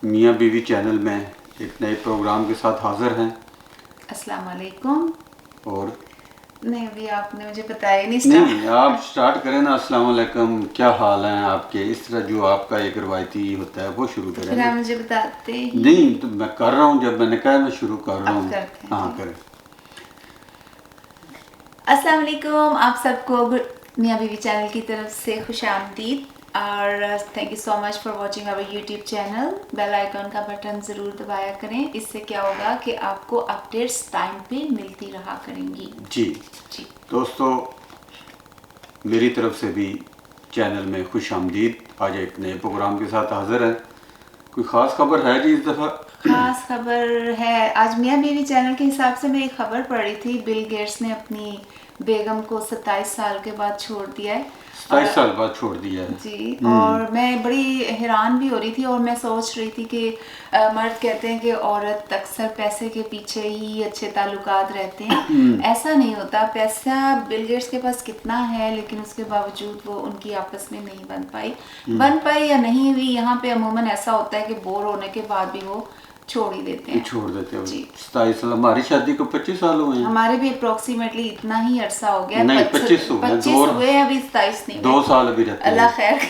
मियाँ बीवी चैनल में एक नए प्रोग्राम के साथ हाजिर हैं। अस्सलाम वालेकुम। और नहीं, अभी आपने मुझे बताया नहीं नहीं, स्टार्ट। आप स्टार्ट करें ना। अस्सलाम वालेकुम, क्या हाल हैं आपके? इस तरह जो आपका एक रवायती होता है वो शुरू तो करें फिर ना। आप मुझे बताते ही। नहीं तो मैं कर रहा हूँ, जब मैंने कहा मैं शुरू कर रहा अब हूँ। करते हैं, हाँ ठीक। करें। अस्सलाम वालेकुम, आप सबको मियाँ बीवी चैनल की तरफ से खुश आमदीद और thank you so much for watching our YouTube channel. Bell icon का बटन ज़रूर दबाया करें, इससे क्या होगा कि आपको अपडेट्स टाइम पे मिलती रहा करेंगी। जी जी, दोस्तों, मेरी तरफ से भी चैनल में खुश आमदीद। आज एक नए प्रोग्राम के साथ हाजिर हैं। कोई ख़ास खबर है जी इस दफ़ा? खास खबर है। आज मियाँ बीवी चैनल के हिसाब से मैं एक खबर पढ़ रही थी, बिल गेट्स ने अपनी बेगम को 27 साल के बाद छोड़ दिया है। 27 साल बाद छोड़ दिया है। जी, और मैं बड़ी हैरान भी हो रही थी और मैं सोच रही थी कि मर्द कहते हैं कि औरत अक्सर पैसे के पीछे ही अच्छे ताल्लुकात रहते हैं। ऐसा नहीं होता। पैसा बिल गेट्स के पास कितना है, लेकिन उसके बावजूद वो उनकी आपस में नहीं बन पाई या नहीं हुई। यहाँ पे अमूमन ऐसा होता है कि बोर होने के बाद भी वो छोड़ ही देते हैं। छोड़ देते हो। जी, 27 साल, हमारी शादी को 25 साल हुए हैं। हमारे भी अप्रोक्सीमेटली इतना ही अरसा हो गया। नहीं, 25 हुए हैं। 25 हुए हैं, अभी 27 नहीं हुए। 2 साल अभी रहते अल्लाह हैं। खैर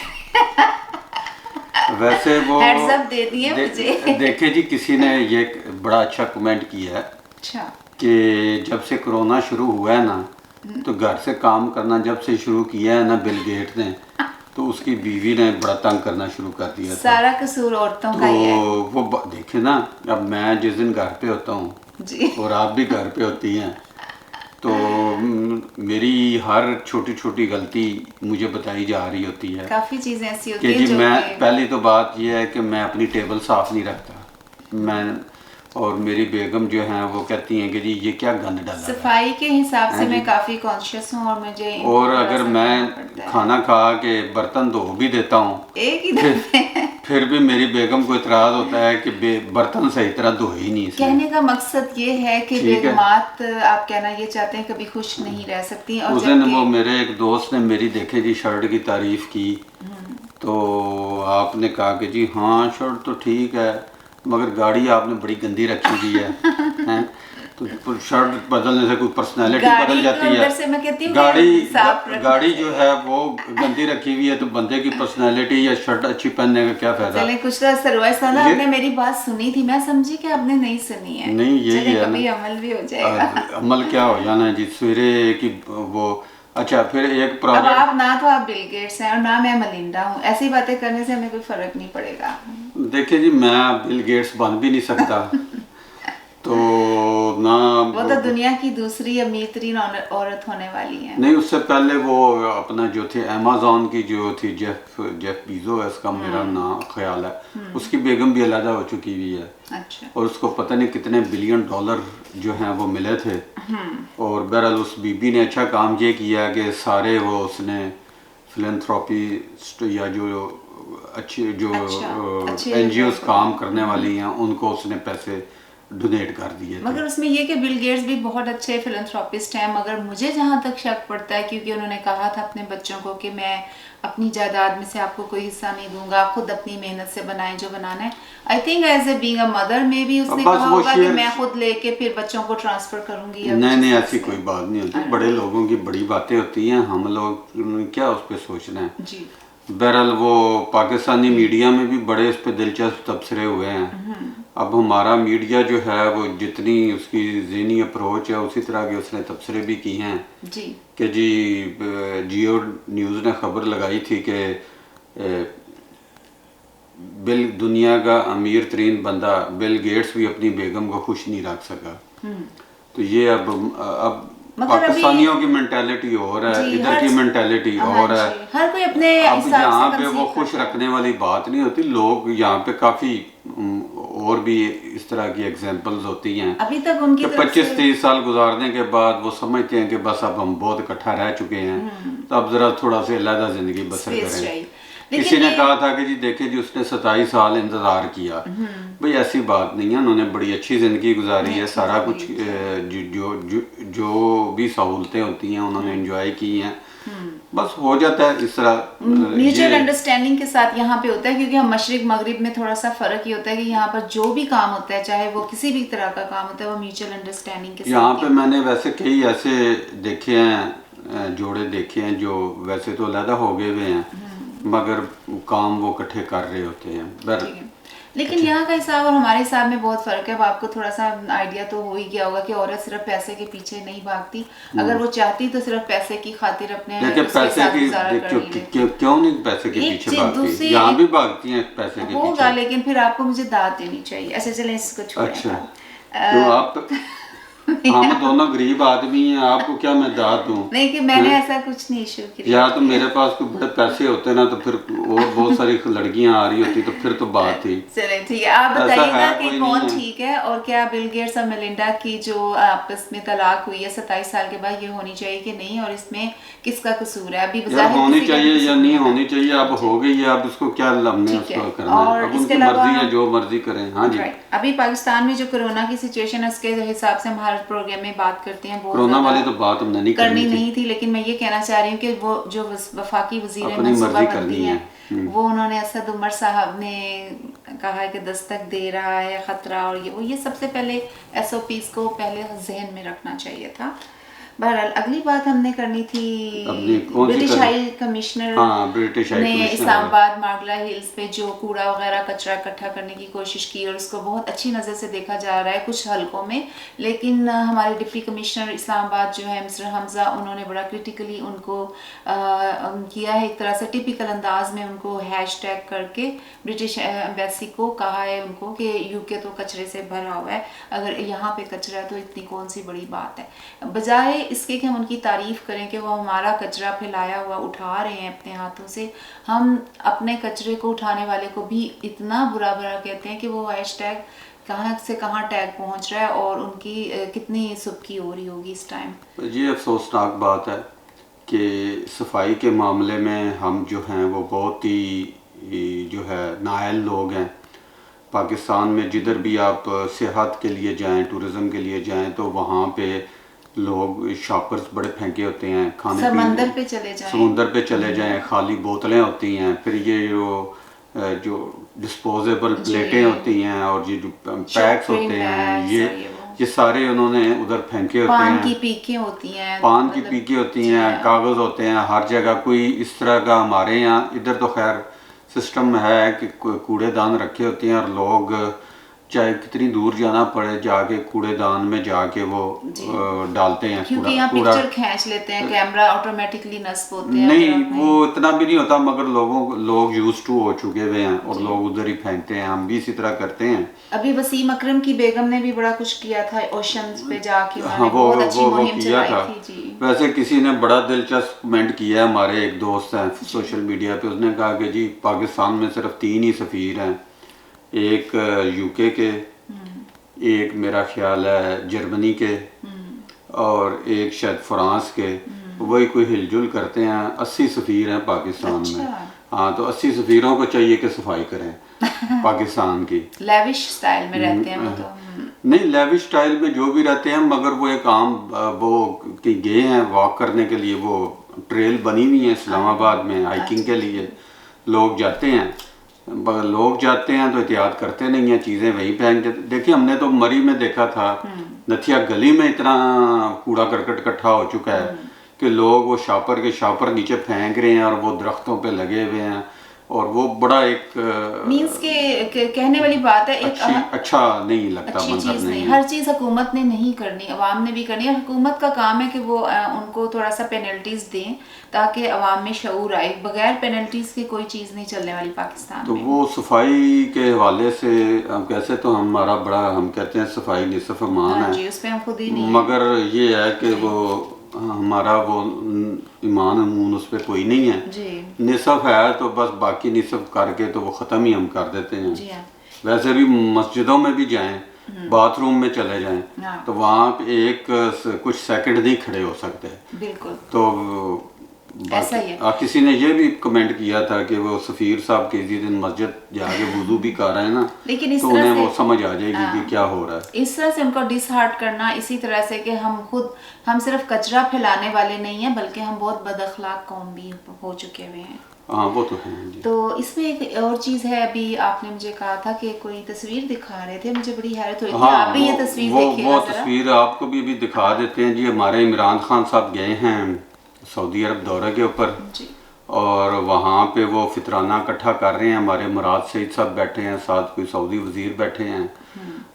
वैसे वो हेड्स अप दे दिए मुझे। देखे जी, किसी ने ये बड़ा अच्छा कमेंट किया है अच्छा, कि जब से कोरोना शुरू हुआ है ना, तो घर से काम करना जब से शुरू किया है ना बिल गेट ने, तो उसकी बीवी ने बड़ा तंग करना शुरू कर दिया था। सारा कसूर औरतों का ही है। तो वो देखे ना, अब मैं जिस दिन घर पे होता हूँ जी, और आप भी घर पे होती हैं, तो मेरी हर छोटी छोटी गलती मुझे बताई जा रही होती है काफी चीजें ऐसी होती कि है जी जो मैं, कि पहली तो बात यह है कि मैं अपनी टेबल साफ़ नहीं रखता। मैं और मेरी बेगम जो हैं वो कहती हैं कि जी ये क्या गंद डाला है। सफाई के हिसाब से हाँ मैं जी। काफी कॉन्शियस हूँ और मुझे इनको और थोड़ा अगर सा मैं करना पड़ता है। खाना खा के बर्तन धो भी देता हूँ, एक ही दफे फिर भी मेरी बेगम को इतराज़ होता है कि बर्तन सही तरह धोए ही नहीं इसने। कहने का मकसद ये है कि ठीक है। बेगमात, आप कहना ये चाहते हैं, कभी खुश नहीं रह सकती। और उस दिन जबकि वो मेरे एक दोस्त ने मेरी देखे जी शर्ट की तारीफ़ की, तो आपने कहा कि जी हाँ शर्ट तो ठीक है, मगर गाड़ी आपने बड़ी गंदी रखी हुई है। हैं? तो शर्ट बदलने से कोई पर्सनैलिटी गाड़ी बदल को जाती अंदर है। से मैं कहती हूँ गाड़ी कि साफ रखना गाड़ी जो चाहिए। है वो गंदी रखी हुई है, तो बंदे की पर्सनैलिटी या शर्ट अच्छी पहनने का क्या फ़ायदा? चले, कुछ तो सरवाइस था ना, ये आपने मेरी बात सुनी थी, मैं समझी कि आपने नहीं सुनी है। नहीं, यही चले, है कभी ना। अमल भी हो जाएगा। अमल क्या हो जाना है जी, सवेरे की वो। अच्छा, फिर एक अब प्रोजेक्ट। आप ना तो आप बिल गेट्स हैं और ना मैं मलिंडा हूँ, ऐसी बातें करने से हमें कोई फर्क नहीं पड़ेगा। देखिए जी, मैं बिल गेट्स बन भी नहीं सकता, तो ना वो तो दुनिया की दूसरी अमीर तरीन औरत होने वाली है। नहीं, उससे पहले वो अपना जो थे अमेज़न की जो थी, जेफ बीजोस का मेरा नाम ख्याल है, उसकी बेगम भी अलहदा हो चुकी हुई है। अच्छा, और उसको पता नहीं कितने बिलियन डॉलर जो हैं वो मिले थे। और बहरहाल उस बीबी ने अच्छा काम ये किया कि सारे वो उसने फिलैंथ्रोपिस्ट या जो अच्छे जो अच्छा, अच्छे एनजीओस लोग काम करने वाली हैं उनको उसने पैसे डोनेट कर दिए थे। मगर उसमें ये कि बिल गेट्स भी बहुत अच्छे फिलंथ्रोपिस्ट हैं, मगर मुझे जहाँ तक शक पड़ता है, क्योंकि उन्होंने कहा था अपने बच्चों को कि मैं अपनी जायदाद में से आपको कोई हिस्सा नहीं दूंगा, आप खुद अपनी मेहनत से बनाएं जो बनाना है। I think as a being a mother में भी उसने बस कहा वो होगा कि शेयर, मैं खुद लेके फिर बच्चों को ट्रांसफर करूंगी या नहीं कुछ नहीं, इस तरह ऐसी से। कोई बात नहीं होती। बड़े लोगों की बड़ी बातें होती हैं, हम लोग क्या उस पर सोचना है। जी, बहरहाल वो पाकिस्तानी मीडिया में भी बड़े इस पे दिलचस्प तबसरे हुए हैं। अब हमारा मीडिया जो है वो जितनी उसकी ज़हनी अप्रोच है उसी तरह के उसने तबसरे भी किए हैं जी, कि जी जियो न्यूज़ ने खबर लगाई थी कि बिल दुनिया का अमीर तरीन बंदा बिल गेट्स भी अपनी बेगम को खुश नहीं रख सका। तो ये अब मगर पाकिस्तानियों की मेंटालिटी और है, जी, इधर की मेंटालिटी हाँ और है। जी, हर कोई अपने अब हिसाब यहाँ से पे वो कंसीव खुश करता है। रखने वाली बात नहीं होती। लोग यहाँ पे काफ़ी और भी इस तरह की एग्जांपल्स होती हैं अभी तक उनकी कि तरफ 25-30 साल गुजारने के बाद वो समझते हैं कि बस अब हम बहुत इकट्ठा रह चुके हैं, तो अब ज़रा थोड़ा सा अलग ज़िंदगी बसर स्पेस करें। चाहिए। किसी लेकिन ने ये कहा था कि जी देखिए जी उसने 27 साल इंतज़ार किया। भाई ऐसी बात नहीं है, उन्होंने बड़ी अच्छी ज़िंदगी गुजारी है। सारा कुछ जो जो जो जो भी सहूलतें होती हैं उन्होंने एंजॉय की हैं। बस हो जाता है इस तरह। म्यूचुअल अंडरस्टैंडिंग के साथ यहाँ पे होता है, क्योंकि हम मशरिक मगरिब में थोड़ा सा फर्क ही होता है कि यहाँ पर जो भी काम होता है, चाहे वो किसी भी तरह का काम होता है, वो म्यूचुअल अंडरस्टैंडिंग के साथ। यहाँ पे मैंने वैसे कई ऐसे देखे हैं, जोड़े देखे हैं जो वैसे तो अलग हो गए हुए हैं मगर काम वो इकट्ठे कर रहे होते हैं। लेकिन यहाँ का हिसाब और हमारे हिसाब में बहुत फर्क है। अब आपको थोड़ा सा आइडिया तो हो ही गया होगा कि औरत सिर्फ पैसे के पीछे नहीं भागती, अगर वो चाहती तो सिर्फ पैसे की खातिर अपने पैसे की क्यों नहीं पैसे के पीछे भागती, यहाँ भी भागती हैं पैसे के होगा, लेकिन फिर आपको मुझे दाद देनी चाहिए। अच्छा चलें इसको छोड़ें। अच्छा तो आप हम दोनों गरीब आदमी हैं, आपको क्या मैं दाद दूं? नहीं कि मैंने ऐसा कुछ नहीं इशू किया। या तो मेरे पास कोई बड़े पैसे होते ना तो फिर और बहुत सारी लड़कियां आ रही होती तो फिर तो बात थी। चले ठीक है, आप बताइएगा कि कौन ठीक है और क्या बिल गेट्स और मेलिंडा की जो आपस में तलाक हुई है 27 साल के बाद, ये होनी चाहिए कि नहीं, और इसमें किसका कसूर है? अभी होनी चाहिए या नहीं होनी चाहिए, अब हो गई है, अब इसको क्या हमने उसको करना है, अब उनकी मर्जी है, जो मर्जी करें। हाँ जी। अभी पाकिस्तान में जो कोरोना की सिचुएशन है उसके हिसाब से हम हर प्रोग्राम में बात करते हैं, कोरोना वाली तो बात हमने नहीं करनी नहीं थी, लेकिन मैं ये कहना चाह रही हूँ कि वो जो वफाकी वजीर मनसूबा बंदी है वो उन्होंने असद उमर साहब ने कहा है कि दस्तक दे रहा है खतरा, और ये सबसे पहले SOPs को पहले जहन में रखना चाहिए था। बहरहाल अगली बात हमने करनी थी, ब्रिटिश हाई कमिश्नर ने इस्लामाबाद मागला हिल्स पे जो कूड़ा वगैरह कचरा इकट्ठा करने की कोशिश की और उसको बहुत अच्छी नज़र से देखा जा रहा है कुछ हलकों में, लेकिन हमारे डिप्टी कमिश्नर इस्लामाबाद जो है मिस्टर हमजा, उन्होंने बड़ा क्रिटिकली उनको किया है, एक तरह से टिपिकल अंदाज में उनको हैशटैग करके ब्रिटिश एम्बेसी को कहा है उनको कि UK तो कचरे से भरा हुआ है, अगर यहाँ पे कचरा है तो इतनी कौन सी बड़ी बात है। बजाय इसके कि हम उनकी तारीफ करें कि वो हमारा कचरा फैलाया हुआ उठा रहे हैं अपने हाथों से, हम अपने कचरे को उठाने वाले को भी इतना बुरा बुरा कहते हैं कि वो हैशटैग कहाँ से कहाँ टैग पहुँच रहा है और उनकी कितनी सुबकी हो रही होगी इस टाइम। ये अफसोसनाक बात है कि सफाई के मामले में हम जो हैं वो बहुत ही जो है नाअहल लोग हैं। पाकिस्तान में जिधर भी आप सेहत के लिए जाएं, टूरिज़म के लिए जाएं, तो वहाँ पे लोग शॉपर्स बड़े फेंके होते हैं, खाने समुंदर पे चले जाएं, खाली बोतलें होती हैं, फिर ये जो डिस्पोजेबल प्लेटें होती हैं और ये जो पैक्स होते हैं, ये सारे उन्होंने उधर फेंके होते हैं। पान की पीके होती हैं, कागज़ होते हैं हर जगह। कोई इस तरह का हमारे यहाँ इधर तो खैर सिस्टम है कि कूड़ेदान रखे होते हैं और लोग चाहे कितनी दूर जाना पड़े जाके कूड़ेदान में जाके वो डालते हैं, क्योंकि यहाँ पिक्चर खींच लेते हैं, कैमरा ऑटोमेटिकली नस्ब होते हैं। नहीं वो इतना भी नहीं होता, मगर लोग यूज्ड टू हो चुके हुए हैं और लोग उधर ही फेंकते हैं, हम भी इसी तरह करते हैं। अभी वसीम अकरम की बेगम ने भी बड़ा कुछ किया था ओशंस पे जाके, हाँ वो किया था। वैसे किसी ने बड़ा दिलचस्प कमेंट किया है, हमारे एक दोस्त हैं सोशल मीडिया पे, उसने कहा कि जी पाकिस्तान में सिर्फ 3 ही सफ़ीर हैं, एक UK के, एक मेरा ख्याल है जर्मनी के और एक शायद फ्रांस के, वही कोई हिलजुल करते हैं। 80 सफ़ीर हैं पाकिस्तान में। हाँ तो 80 सफ़ीरों को चाहिए कि सफाई करें पाकिस्तान की। लेविश स्टाइल में रहते हैं वो तो। नहीं लेविश स्टाइल में जो भी रहते हैं, मगर वो एक आम वो कि गए हैं वॉक करने के लिए, वो ट्रेल बनी हुई है इस्लामाबाद में हाइकिंग के लिए, लोग जाते हैं तो एहतियात करते नहीं हैं, चीज़ें वहीं फेंक देते। देखिए हमने तो मरी में देखा था, नथिया गली में इतना कूड़ा करकट इकट्ठा हो चुका है कि लोग वो शॉपर नीचे फेंक रहे हैं और वो दरख्तों पे लगे हुए हैं, और वो बड़ा एक मींस के कहने वाली बात है, एक अच्छा नहीं लगता, चीज़ नहीं। हर चीज़ हुकूमत ने नहीं करनी, अवाम ने भी करनी है। हुकूमत का काम है कि वो उनको थोड़ा सा पेनल्टीज दें ताकि अवाम में शऊर आए। बगैर पेनल्टीज के कोई चीज़ नहीं चलने वाली पाकिस्तान तो में। वो सफाई के हवाले से कैसे तो हमारा बड़ा हम कहते हैं सफाई निसफ ईमान है, उस पर हम खुद ही नहीं, मगर ये है कि वो हमारा वो ईमान अमून उस पर कोई नहीं है जी। निसफ है तो बस, बाकी निसफ करके तो वो ख़त्म ही हम कर देते हैं जी। वैसे भी मस्जिदों में भी जाएं, बाथरूम में चले जाएं तो वहाँ पे कुछ सेकंड नहीं खड़े हो सकते। बिल्कुल। तो ऐसा ही है। किसी ने ये भी कमेंट किया था कि वो सफ़ीर साहब किसी दिन मस्जिद जाके वुज़ू भी कर रहे हैं ना, लेकिन इस तो तरह उन्हें से वो समझ आ जाएगी कि क्या हो रहा है। इस तरह से उनको डिसहार्ट करना, इसी तरह से कि हम सिर्फ कचरा फैलाने वाले नहीं हैं, बल्कि हम बहुत बदअखलाक कौम भी हो चुके हुए हैं। हाँ वो तो है जी। तो इसमें एक और चीज़ है, अभी आपने मुझे कहा था कि कोई तस्वीर दिखा रहे थे, मुझे बड़ी हैरत हुई थी। हाँ, आप भी ये तस्वीर वो देखिएगा जरा। तस्वीर आपको भी अभी दिखा देते हैं जी। हमारे इमरान खान साहब गए हैं सऊदी अरब दौरे के ऊपर, जी। और वहाँ पे वो फितराना इकट्ठा कर रहे हैं। हमारे मुराद सईद साहब बैठे हैं, साथ कोई सऊदी वजीर बैठे हैं।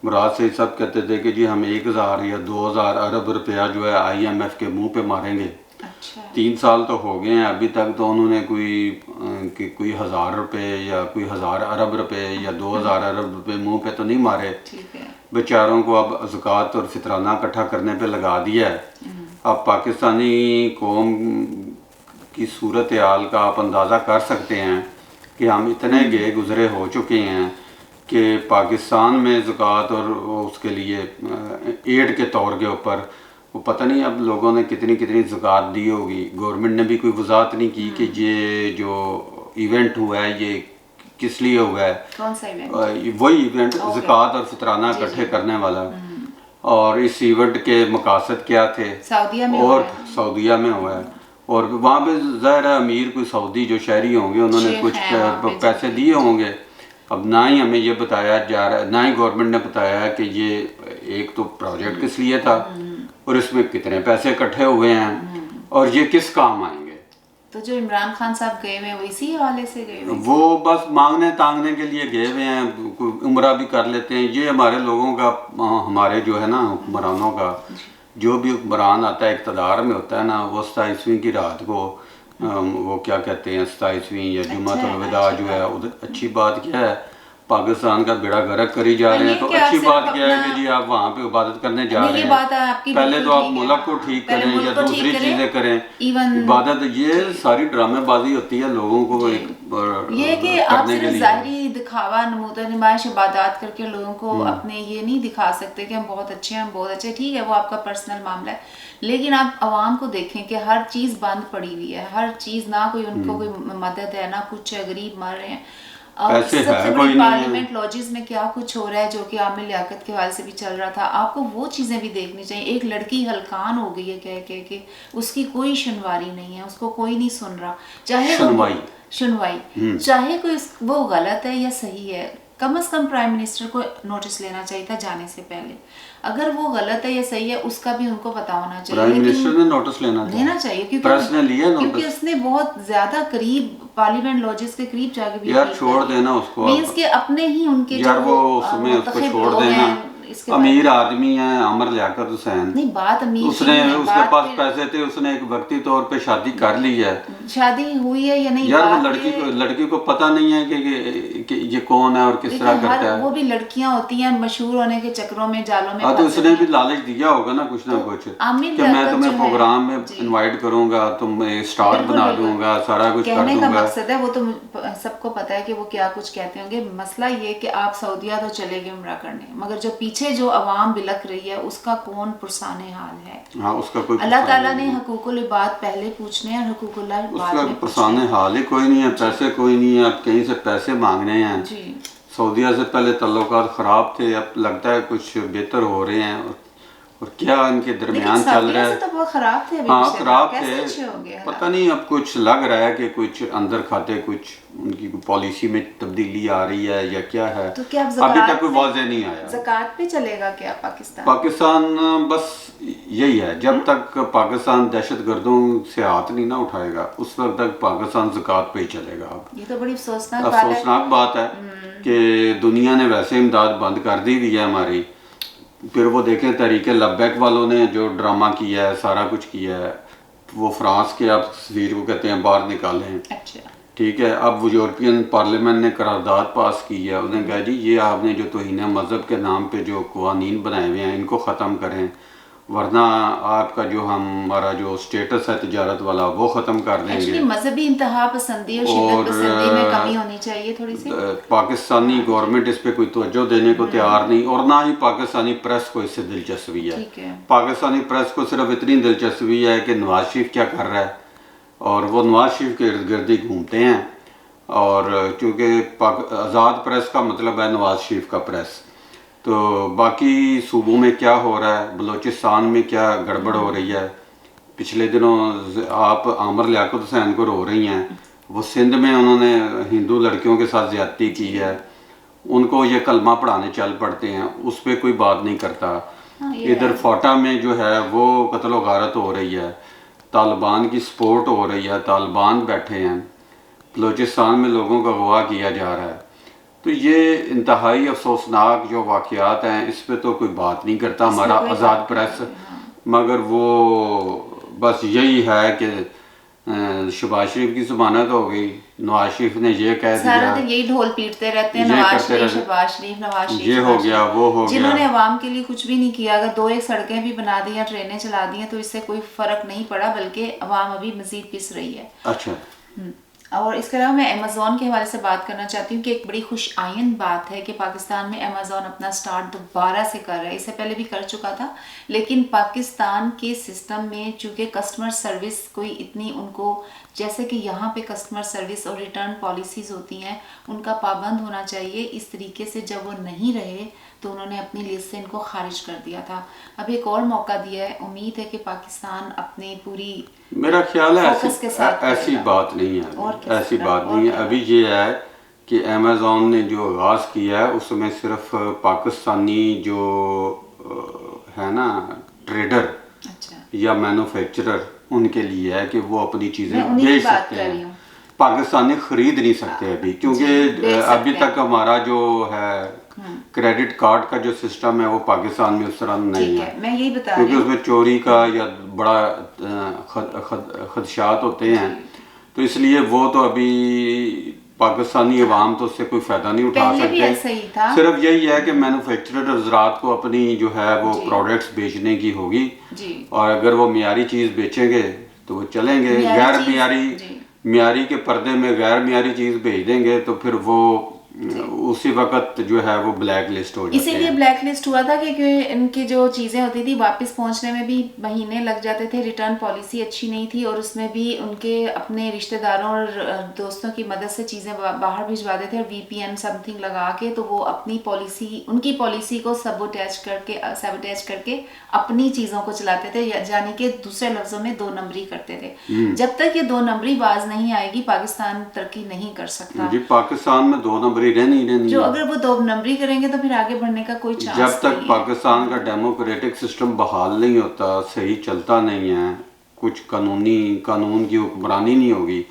मुराद सईद साहब कहते थे कि जी हम 1000 या 2000 अरब रुपया जो है IMF के मुंह पे मारेंगे। अच्छा। 3 साल तो हो गए हैं, अभी तक तो उन्होंने कोई 1000 रुपये या कोई 1000 अरब रुपये या 2000 अरब रुपये मुंह पे तो नहीं मारे। ठीक है। बेचारों को अब ज़कात और फितराना इकट्ठा करने पे लगा दिया है। अब पाकिस्तानी कौम की सूरत हाल का आप अंदाज़ा कर सकते हैं कि हम इतने गए गुजरे हो चुके हैं कि पाकिस्तान में ज़कात और उसके लिए एड के तौर के ऊपर वो पता नहीं अब लोगों ने कितनी कितनी ज़कात दी होगी। गवर्नमेंट ने भी कोई वजाहत नहीं की कि ये जो इवेंट हुआ है ये किस लिए हुआ है। कौन सा इवेंट? वही इवेंट ज़कात और फितराना इकट्ठे करने वाला। और इस इवेंट के मकासद क्या थे? सऊदीया में और सऊदीया में हुआ है, और वहाँ पे ज़ाहिर है अमीर कोई सऊदी जो शहरी होंगे उन्होंने कुछ पैसे दिए होंगे। अब ना ही हमें ये बताया जा रहा है, ना ही गवर्नमेंट ने बताया है कि ये एक तो प्रोजेक्ट किस लिए था और इसमें कितने पैसे इकट्ठे हुए हैं और ये किस काम आएंगे। तो जो इमरान खान साहब गए हुए हैं वो इसी हवाले से गए हुए हैं? वो बस मांगने तांगने के लिए गए हुए हैं, कोई उम्रा भी कर लेते हैं। ये हमारे लोगों का, हमारे जो है ना हुक्मरानों का, जो भी हुक्मरान आता है इक़्तिदार में होता है ना, वो 27वीं की रात को वो क्या कहते हैं 27वीं या जुम्मतुल विदा जो है, उधर अच्छी बात क्या है पाकिस्तान का बेड़ा गर्क करी जा रहे हैं। तो अच्छी बात क्या है कि जी आप वहाँ पे इबादत करने जा रहे हैं। पहले तो आप मुल्क को ठीक करें या दूसरी चीजें करें। इबादत ये सारी ड्रामेबाजी होती है लोगों को ये कि आप सिर्फ ज़ाहिरी दिखावा नमूदा नुमाइश इबादत करके लोगों को अपने ये नहीं दिखा सकते कि हम बहुत अच्छे हैं, हम बहुत अच्छे। ठीक है, वो आपका पर्सनल मामला है, लेकिन आप आवाम को देखें कि हर चीज़ बंद पड़ी हुई है, हर चीज़, ना कोई उनको कोई मदद है ना कुछ है, गरीब मर रहे हैं। और सबसे बड़ी पार्लियामेंट लॉजिस में क्या कुछ हो रहा है जो कि आमिर लियाकत के हवाले से भी चल रहा था। आपको वो चीज़ें भी देखनी चाहिए। एक लड़की हलकान हो गई है कह कह के, उसकी कोई सुनवाई नहीं है, उसको कोई नहीं सुन रहा। चाहे सुनवाई चाहे कोई वो गलत है या सही है, कम से कम प्राइम मिनिस्टर को नोटिस लेना चाहिए था जाने से पहले। अगर वो गलत है या सही है उसका भी उनको पता होना चाहिए। प्राइम मिनिस्टर ने नोटिस लेना चाहिए क्योंकि उसने बहुत ज्यादा करीब पार्लियामेंट लॉजिस के करीब जाके भी यार छोड़ देना उसको। मींस के अपने ही उनके यार वो उसमें उसको छोड़ देना। अमीर आदमी है अमर लियाकत हुसैन, नहीं बात अमीर, उसने उसके पास पैसे थे, उसने एक व्यक्ति तौर पे शादी कर ली है। शादी हुई है या नहीं यार वो लड़की को पता नहीं है कि ये कौन है और किस तरह करता है। वो भी लड़कियां होती हैं मशहूर होने के चक्रों में, जालों में। तो उसने भी लालच दिया होगा ना कुछ ना कुछ कि मैं तुम्हें प्रोग्राम में इनवाइट करूंगा, तुम स्टार बना दूंगा, सारा कुछ कर दूंगा। कहने का मकसद है, वो तो सबको पता है कि वो क्या कुछ कहते होंगे। मसला ये कि आप सऊदीया तो चले गए उम्रा करने, मगर जो पीछे जो अवाम बिलक रही है उसका कौन पुरसाने हाल है। हाँ, उसका कोई अल्लाह ताला ने हकूकुल इबाद पहले पूछने हैं, हकूकुल बाद में पुरसाने हाल ही कोई नहीं है। पैसे कोई नहीं है, अब कहीं से पैसे मांगने हैं जी। सऊदीया से पहले तल्लुकात खराब थे, अब लगता है कुछ बेहतर हो रहे हैं। और क्या इनके दरमियान चल रहा है? तो बहुत खराब थे, हाँ खराब थे, पता नहीं अब कुछ लग रहा है कि कुछ अंदर खाते कुछ उनकी पॉलिसी में तब्दीली आ रही है या क्या है। तो क्या अभी तक कोई वाज़ेह नहीं आया। ज़कात पे चलेगा क्या पाकिस्तान बस यही है, जब तक पाकिस्तान दहशतगर्दों से हाथ नहीं ना उठाएगा उस वक्त तक पाकिस्तान ज़कात पे ही चलेगा। ये तो बड़ी अफसोसनाक बात है कि दुनिया ने वैसे इमदाद बंद कर दी हुई है हमारी। फिर वो देखें तहरीक लब्बैक वालों ने जो ड्रामा किया है, सारा कुछ किया है। वो फ्रांस के आप तस्वीर को कहते हैं बाहर निकालें। अच्छा। ठीक है, अब वो यूरोपियन पार्लियामेंट ने करारदाद पास की है। उन्होंने कहा जी ये आपने जो तौहीन मज़हब के नाम पे जो क़वानीन बनाए हुए हैं इनको ख़त्म करें, वरना आपका जो हमारा जो स्टेटस है तिजारत वाला वो ख़त्म कर देंगे। मजहबी इंतहा पसंदी और शिद्दत पसंदी में कमी होनी चाहिए थोड़ी सी। पाकिस्तानी गवर्नमेंट इस पे कोई तवज्जो देने को तैयार नहीं, और ना ही पाकिस्तानी प्रेस को इससे दिलचस्पी है। पाकिस्तानी प्रेस को सिर्फ इतनी दिलचस्पी है कि नवाज शरीफ क्या कर रहा है, और वो नवाज शरीफ के इर्द गिर्द ही घूमते हैं। और चूँकि आज़ाद प्रेस का मतलब है नवाज शरीफ का प्रेस। तो बाकी सूबों में क्या हो रहा है, बलूचिस्तान में क्या गड़बड़ हो रही है, पिछले दिनों आप आमर लियाकत हुसैन को रो रही हैं, वो सिंध में उन्होंने हिंदू लड़कियों के साथ ज़्यादती की है, उनको ये कलमा पढ़ाने चल पड़ते हैं, उस पर कोई बात नहीं करता। इधर फोटा में जो है वो कत्ल व गारत हो रही है, तालिबान की सपोर्ट हो रही है, तालिबान बैठे हैं, बलूचिस्तान में लोगों का अगवा किया जा रहा है। तो ये इंतहाई अफसोसनाक जो वाक़यात हैं, इस पे तो कोई बात नहीं करता हमारा आज़ाद प्रेस। मगर वो बस यही है कि शहबाज शरीफ की ज़मानत हो गई, नवाज शरीफ ने ये कह दिया, सारा दिन यही ढोल पीटते रहते हैं, नवाज शरीफ शहबाज शरीफ नवाज शरीफ, ये हो गया वो हो गया, जिन्होंने अवाम के लिए कुछ भी नहीं किया। अगर 2-1 सड़कें भी बना दी या ट्रेनें चला दी हैं तो इससे कोई फर्क नहीं पड़ा, बल्कि अवाम अभी मजीद पिस रही है। अच्छा। और इसके अलावा मैं अमेज़ॉन के हवाले से बात करना चाहती हूँ कि एक बड़ी खुश आइंद बात है कि पाकिस्तान में अमेज़ॉन अपना स्टार्ट दोबारा से कर रहा है। इससे पहले भी कर चुका था, लेकिन पाकिस्तान के सिस्टम में चूँकि कस्टमर सर्विस कोई इतनी उनको, जैसे कि यहाँ पे कस्टमर सर्विस और रिटर्न पॉलिसीज़ होती हैं, उनका पाबंद होना चाहिए। इस तरीके से जब वो नहीं रहे तो उन्होंने अपनी लिस्ट से इनको खारिज कर दिया था। अब एक और मौका दिया है, उम्मीद है कि पाकिस्तान अपनी पूरी, मेरा ख्याल है ऐसी बात नहीं है, ऐसी बात नहीं है। अभी ये है कि अमेज़ॉन ने जो आगाज़ किया है उसमें सिर्फ पाकिस्तानी जो है ना ट्रेडर या मैन्युफैक्चरर, उनके लिए है कि वो अपनी चीज़ें बेच सकते हैं। पाकिस्तानी खरीद नहीं सकते अभी, क्योंकि अभी तक हमारा जो है क्रेडिट कार्ड का जो सिस्टम है वो पाकिस्तान में उस तरह नहीं है। मैं यही बता क्योंकि उसमें चोरी का या बड़ा खदशात होते हैं, तो इसलिए वो तो अभी पाकिस्तानी अवाम तो उससे कोई फ़ायदा नहीं उठा सकते। सिर्फ यही है कि मैन्युफैक्चरर हज़रात को अपनी जो है वो प्रोडक्ट्स बेचने की होगी, और अगर वो मियारी चीज़ बेचेंगे तो वो चलेंगे, गैर मियारी के पर्दे में गैर मियारी चीज़ भेज देंगे तो फिर वो उसी वक्त जो है वो ब्लैक लिस्ट हो जाती है। इसीलिए ब्लैक लिस्ट हुआ था क्योंकि इनकी जो चीज़ें होती थी वापस पहुंचने में भी महीने लग जाते थे, रिटर्न पॉलिसी अच्छी नहीं थी, और उसमें भी उनके अपने रिश्तेदारों और दोस्तों की मदद से चीज़ें बाहर भिजवाते थे, और VPN समथिंग लगा के, तो वो अपनी पॉलिसी, उनकी पॉलिसी को सबोटेज करके अपनी चीज़ों को चलाते थे, यानी कि दूसरे लफ्ज़ों में 2 नंबरी करते थे। जब तक ये 2 नंबरी बाज नहीं आएगी पाकिस्तान तरक्की नहीं कर सकता। जी, पाकिस्तान में 2 नंबरी रहनी जो अगर वो 2 नंबरी करेंगे तो फिर आगे बढ़ने का कोई चांस नहीं है। जब तक पाकिस्तान का डेमोक्रेटिक सिस्टम बहाल नहीं होता, सही चलता नहीं है, कुछ कानून की हुक्मरानी नहीं होगी,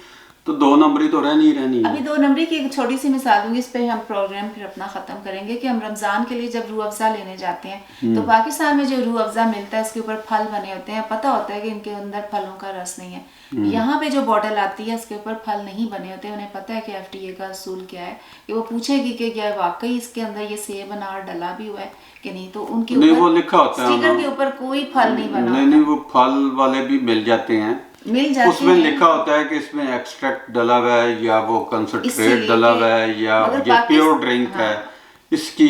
तो 2 नंबरी तो रहनी अभी 2 नंबरी की एक छोटी सी मिसाल दूंगी, इस पे हम प्रोग्राम फिर अपना खत्म करेंगे, कि हम रमजान के लिए जब रूह अफ़ज़ा लेने जाते हैं तो पाकिस्तान में जो रूह अफ़ज़ा मिलता है उसके ऊपर फल बने होते हैं, पता होता है कि इनके अंदर फलों का रस नहीं है। यहाँ पे जो बॉटल आती है उसके ऊपर फल नहीं बने होते, उन्हें पता है कि FDA का असूल क्या है, कि वो पूछेगी कि क्या वाकई इसके अंदर ये सेब अनार डला भी हुआ है कि नहीं, तो उनके ऊपर वो लिखा होता है, स्टिकर के ऊपर कोई फल नहीं बना। नहीं, वो फल वाले भी मिल जाते हैं, उसमें लिखा होता है कि इसमें एक्सट्रैक्ट डला हुआ है या वो कंसंट्रेट डला हुआ है या ये प्योर ड्रिंक है, इसकी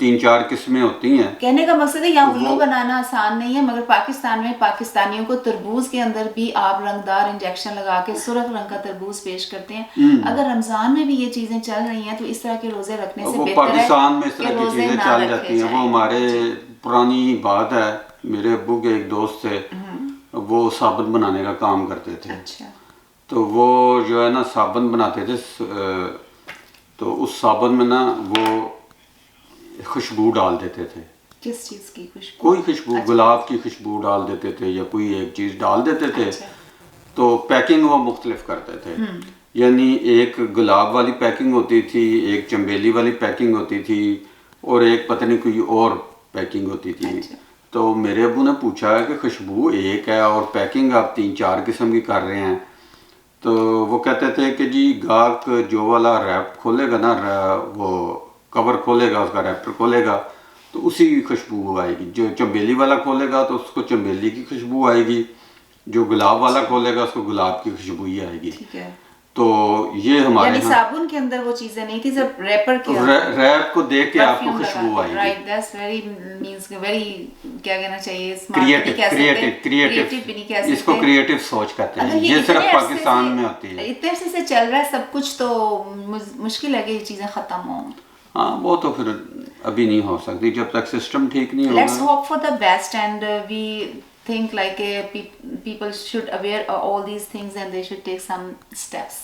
3-4 किस्में होती हैं। कहने का मकसद है यहाँ उल्लू बनाना आसान नहीं है, मगर पाकिस्तान में पाकिस्तानियों को तरबूज के अंदर भी आप रंगदार इंजेक्शन लगा के सुर्ख रंग का तरबूज पेश करते हैं। अगर रमजान में भी ये चीजें चल रही हैं तो इस तरह के रोजे रखने से बेहतर है पाकिस्तान में इस तरह की चीजें चल जाती हैं। वो हमारे पुरानी बात है, मेरे अब्बू के एक दोस्त थे, वो साबुन बनाने का काम करते थे। अच्छा। तो वो जो है ना साबुन बनाते थे, तो उस साबुन में ना वो खुशबू डाल देते थे। किस चीज़ की खुशबू? कोई खुशबू, गुलाब की खुशबू डाल देते थे या कोई एक चीज़ डाल देते थे। तो पैकिंग वो मुख्तलिफ करते थे, यानी एक गुलाब वाली पैकिंग होती थी, एक चंबेली वाली पैकिंग होती थी, और एक पता नहीं कोई और पैकिंग होती थी। तो मेरे अबू ने पूछा कि खुशबू एक है और पैकिंग आप 3-4 किस्म की कर रहे हैं। तो वो कहते थे कि जी गाहक जो वाला रैप खोलेगा ना, वो कवर खोलेगा, उसका रैपर खोलेगा तो उसी की खुशबू आएगी। जो चंबेली वाला खोलेगा तो उसको चंबेली की खुशबू आएगी, जो गुलाब वाला खोलेगा उसको गुलाब की खुशबू ही आएगी। ठीक है। तो ये हमारे यानी यहाँ साबुन के अंदर वो चीजें नहीं थी, सिर्फ रैपर के अंदर रैप को देख के आपको परफ्यूम खुशबू आएगी। Right, that's very means very, क्या कहना चाहिए, स्मार्ट भी नहीं कह सकते, क्रिएटिव भी नहीं कह सकते, इसको क्रिएटिव सोच कहते हैं। ये सिर्फ इतने अरसे पाकिस्तान से- में होती है। इतने अरसे से चल रहा है सब कुछ, तो मुश्किल है कि ये चीजें खत्म हों। हाँ वो तो फिर अभी नहीं हो सकती जब तक सिस्टम ठीक नहीं Let's होगा। hope for the best, and we think like people should aware of all these things, and they should take some steps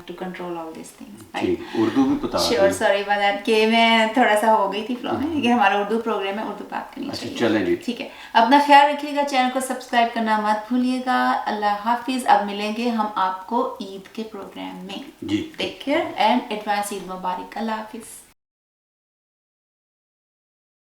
to control all these things. ठीक, उर्दू भी बता Sure, दें। sorry about that कि मैं थोड़ा सा हो गई थी फ्लो में, लेकिन हमारा उर्दू प्रोग्राम है, उर्दू बात करनी अच्छा, चाहिए। चलें जी। ठीक है, अपना ख्याल रखिएगा, चैनल को सब्सक्राइब करना मत भूलिएगा। अल्लाह हाफिज। अब मिलेंगे हम आपको ईद के प्रोग्राम में। जी। Take care and advance Eid मुबारक। अल्लाह हाफिज।